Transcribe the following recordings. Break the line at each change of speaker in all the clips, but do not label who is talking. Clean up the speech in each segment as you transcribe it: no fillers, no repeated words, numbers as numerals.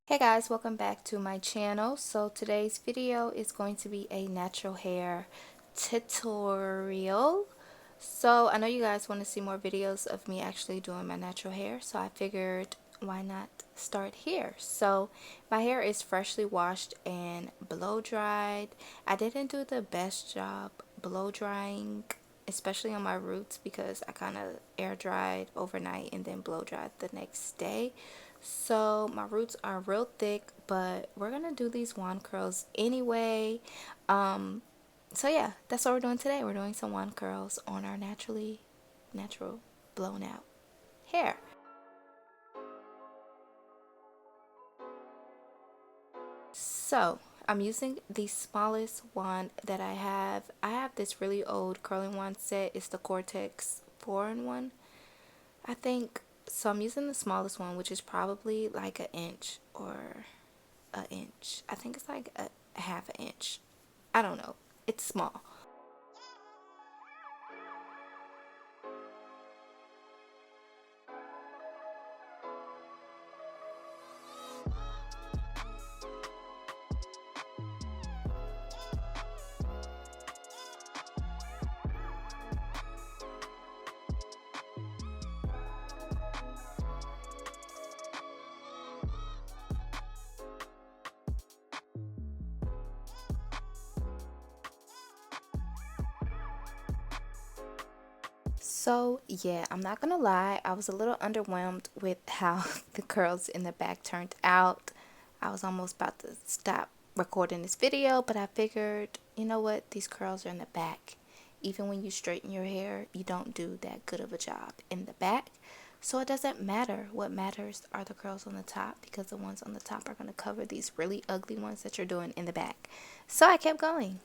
Hey guys, welcome back to my channel. So today's video is going to be a natural hair tutorial. So I know you guys want to see more videos of me actually doing my natural hair, so I figured why not start here. So my hair is freshly washed and blow dried. I didn't do the best job blow drying, especially on my roots, because I kind of air dried overnight and then blow dried the next day. So my roots are real thick, but we're gonna do these wand curls anyway. So yeah, that's what we're doing today. We're doing some wand curls on our natural blown out hair. So I'm using the smallest wand that I have. I have this really old curling wand set. It's the Cortex 4-in-1, I think. So I'm using the smallest one, which is probably like an inch or an inch. I think it's like a half an inch. I don't know. It's small. So yeah, I'm not gonna lie, I was a little underwhelmed with how the curls in the back turned out. I was almost about to stop recording this video, but I figured, you know what, these curls are in the back. Even when you straighten your hair, you don't do that good of a job in the back. So it doesn't matter. What matters are the curls on the top, because the ones on the top are going to cover these really ugly ones that you're doing in the back. So I kept going.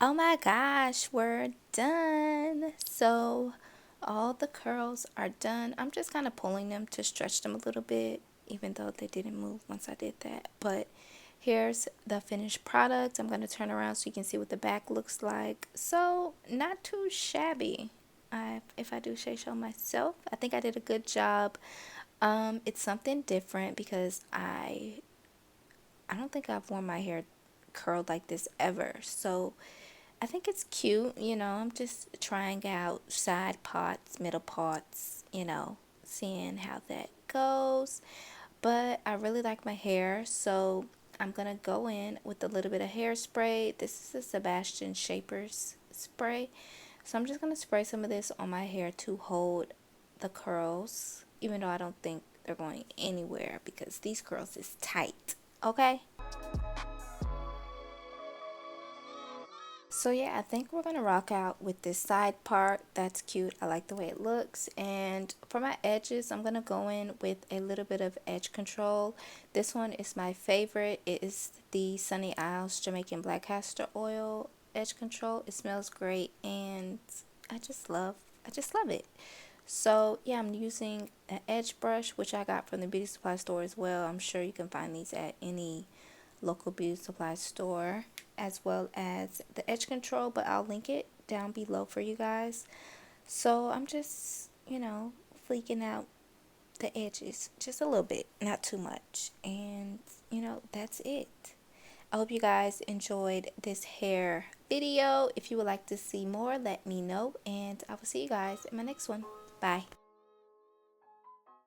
Oh my gosh, we're done. So all the curls are done. I'm just kind of pulling them to stretch them a little bit, even though they didn't move once I did that. But here's the finished product. I'm going to turn around so you can see what the back looks like. So not too shabby. If I do say so myself, I think I did a good job. It's something different because I don't think I've worn my hair curled like this ever. So I think it's cute, I'm just trying out side parts, middle parts, seeing how that goes. But I really like my hair, so I'm going to go in with a little bit of hairspray. This is a Sebastian Shapers spray. So I'm just going to spray some of this on my hair to hold the curls, even though I don't think they're going anywhere because these curls is tight, okay? So yeah, I think we're gonna rock out with this side part. That's cute. I like the way it looks. And for my edges, I'm gonna go in with a little bit of edge control. This one is my favorite. It is the Sunny Isles Jamaican Black Castor Oil edge control. It smells great, and I just love it. So yeah, I'm using an edge brush, which I got from the beauty supply store as well. I'm sure you can find these at any local beauty supply store, as well as the edge control, but I'll link it down below for you guys. So I'm just, fleeking out the edges just a little bit, not too much. And, that's it. I hope you guys enjoyed this hair video. If you would like to see more, let me know, and I will see you guys in my next one. Bye.